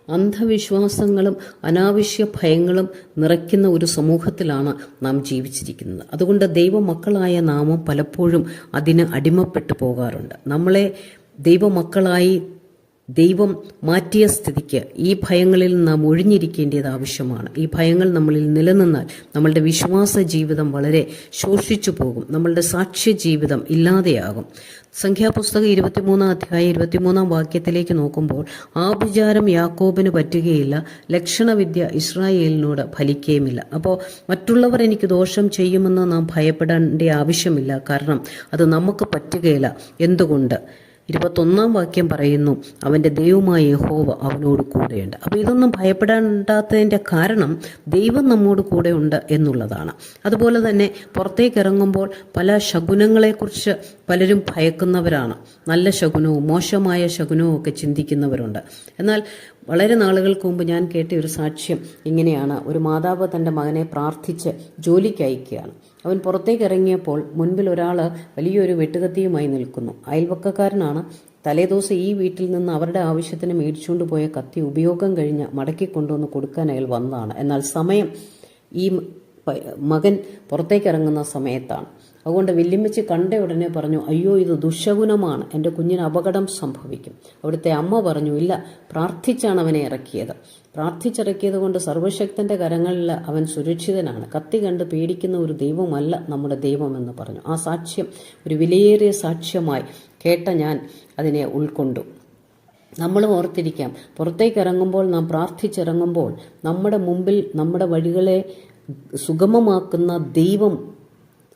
അന്ധവിശ്വാസങ്ങളും അനാവശ്യ ഭയങ്ങളും നിറയ്ക്കുന്ന ഒരു സമൂഹത്തിലാണ് നാം ജീവിച്ചിരിക്കുന്നത്. അതുകൊണ്ട് ദൈവമക്കളായ നാമം പലപ്പോഴും അതിന് അടിമപ്പെട്ടു പോകാറുണ്ട്. നമ്മളെ ദൈവമക്കളായി ദൈവം മാറ്റിയ സ്ഥിതിക്ക് ഈ ഭയങ്ങളിൽ നാം ഒഴിഞ്ഞിരിക്കേണ്ടത് ആവശ്യമാണ്. ഈ ഭയങ്ങൾ നമ്മളിൽ നിലനിന്നാൽ നമ്മളുടെ വിശ്വാസ ജീവിതം വളരെ ശോഷിച്ചു പോകും, നമ്മളുടെ സാക്ഷ്യ ജീവിതം ഇല്ലാതെയാകും. സംഖ്യാപുസ്തകം 23-ാം വാക്യത്തിലേക്ക് നോക്കുമ്പോൾ, ആഭിചാരം യാക്കോബിന് പറ്റുകയില്ല, ലക്ഷണവിദ്യ ഇസ്രായേലിനോട് ഫലിക്കുകയുമില്ല. അപ്പോൾ മറ്റുള്ളവർ എനിക്ക് ദോഷം ചെയ്യുമെന്ന് നാം ഭയപ്പെടേണ്ട ആവശ്യമില്ല, കാരണം അത് നമുക്ക് പറ്റുകയില്ല. എന്തുകൊണ്ട്? 21-ാം വാക്യം പറയുന്നു, അവൻ്റെ ദൈവമായ യഹോവ അവനോട് കൂടെയുണ്ട്. അപ്പോൾ ഇതൊന്നും ഭയപ്പെടേണ്ടാത്തതിൻ്റെ കാരണം ദൈവം നമ്മോട് കൂടെ ഉണ്ട് എന്നുള്ളതാണ്. അതുപോലെ തന്നെ പുറത്തേക്ക് ഇറങ്ങുമ്പോൾ പല ശകുനങ്ങളെക്കുറിച്ച് പലരും ഭയക്കുന്നവരാണ്. നല്ല ശകുനവും മോശമായ ശകുനവും ഒക്കെ ചിന്തിക്കുന്നവരുണ്ട്. എന്നാൽ വളരെ നാളുകൾക്ക് മുമ്പ് ഞാൻ കേട്ട ഒരു സാക്ഷ്യം ഇങ്ങനെയാണ്. ഒരു മാതാവ് തൻ്റെ മകനെ പ്രാർത്ഥിച്ച് ജോലിക്ക് അയക്കുകയാണ്. അവൻ പുറത്തേക്ക് ഇറങ്ങിയപ്പോൾ മുൻപിൽ ഒരാൾ വലിയൊരു വെട്ടുകത്തിയുമായി നിൽക്കുന്നു. അയൽവക്കക്കാരനാണ്. തലേദിവസം ഈ വീട്ടിൽ നിന്ന് അവരുടെ ആവശ്യത്തിന് മേടിച്ചുകൊണ്ട് പോയ കത്തി ഉപയോഗം കഴിഞ്ഞ് മടക്കി കൊണ്ടുവന്ന് കൊടുക്കാൻ അയാൾ വന്നതാണ്. എന്നാൽ സമയം ഈ മകൻ പുറത്തേക്ക് ഇറങ്ങുന്ന സമയത്താണ്. അതുകൊണ്ട് വല്യമ്മച്ചി കണ്ട ഉടനെ പറഞ്ഞു, അയ്യോ ഇത് ദുശകുനമാണ്, എൻ്റെ കുഞ്ഞിന് അപകടം സംഭവിക്കും. അവിടുത്തെ അമ്മ പറഞ്ഞു, ഇല്ല, പ്രാർത്ഥിച്ചാണ് അവനെ ഇറക്കിയത്. പ്രാർത്ഥിച്ചിറക്കിയത് കൊണ്ട് സർവശക്തൻ്റെ കരങ്ങളിൽ അവൻ സുരക്ഷിതനാണ്. കത്തി കണ്ട് പേടിക്കുന്ന ഒരു ദൈവമല്ല നമ്മുടെ ദൈവമെന്ന് പറഞ്ഞു. ആ സാക്ഷ്യം ഒരു വിലയേറിയ സാക്ഷ്യമായി കേട്ട ഞാൻ അതിനെ ഉൾക്കൊണ്ടു. നമ്മൾ ഓർത്തിരിക്കാം, പുറത്തേക്ക് ഇറങ്ങുമ്പോൾ നാം പ്രാർത്ഥിച്ചിറങ്ങുമ്പോൾ നമ്മുടെ മുമ്പിൽ നമ്മുടെ വഴികളെ സുഗമമാക്കുന്ന ദൈവം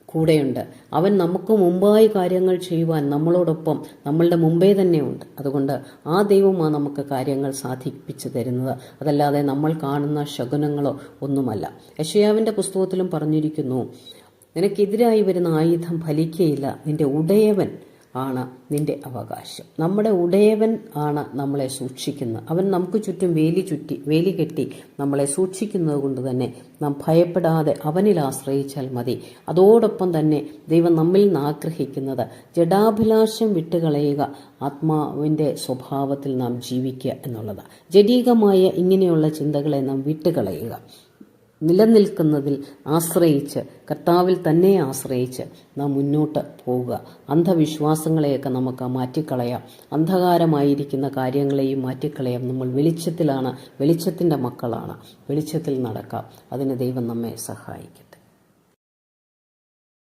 കൂടെയുണ്ട്. അവൻ നമുക്ക് മുമ്പായി കാര്യങ്ങൾ ചെയ്യുവാൻ നമ്മളോടൊപ്പം നമ്മളുടെ മുമ്പേ തന്നെയുണ്ട്. അതുകൊണ്ട് ആ ദൈവമാണ് നമുക്ക് കാര്യങ്ങൾ സാധിപ്പിച്ചു തരുന്നത്, അതല്ലാതെ നമ്മൾ കാണുന്ന ശകുനങ്ങളോ ഒന്നുമല്ല. യെശയ്യാവിൻ്റെ പുസ്തകത്തിലും പറഞ്ഞിരിക്കുന്നു, നിനക്കെതിരായി വരുന്ന ആയുധം ഫലിക്കുകയില്ല, നിന്റെ ഉടയവൻ ആണ് നിന്റെ അവകാശം. നമ്മുടെ ഉടയവൻ ആണ് നമ്മളെ സൂക്ഷിക്കുന്നത്. അവൻ നമുക്ക് ചുറ്റും വേലി കെട്ടി നമ്മളെ സൂക്ഷിക്കുന്നത് കൊണ്ട് തന്നെ നാം ഭയപ്പെടാതെ അവനിൽ ആശ്രയിച്ചാൽ മതി. അതോടൊപ്പം തന്നെ ദൈവം നമ്മിൽ നിന്ന് ആഗ്രഹിക്കുന്നത് ജഡാഭിലാഷം വിട്ടുകളയുക, ആത്മാവിൻ്റെ സ്വഭാവത്തിൽ നാം ജീവിക്കുക എന്നുള്ളതാണ്. ജഡീകമായ ഇങ്ങനെയുള്ള ചിന്തകളെ നാം വിട്ടുകളയുക, നിലനിൽക്കുന്നതിൽ ആശ്രയിച്ച്, കർത്താവിൽ തന്നെ ആശ്രയിച്ച് നാം മുന്നോട്ട് പോവുക. അന്ധവിശ്വാസങ്ങളെയൊക്കെ നമുക്ക് മാറ്റിക്കളയാം, അന്ധകാരമായിരിക്കുന്ന കാര്യങ്ങളെയും മാറ്റിക്കളയാം. നമ്മൾ വെളിച്ചത്തിലാണ്, വെളിച്ചത്തിൻ്റെ മക്കളാണ്, വെളിച്ചത്തിൽ നടക്കാം. അതിന് ദൈവം നമ്മെ സഹായിക്കും.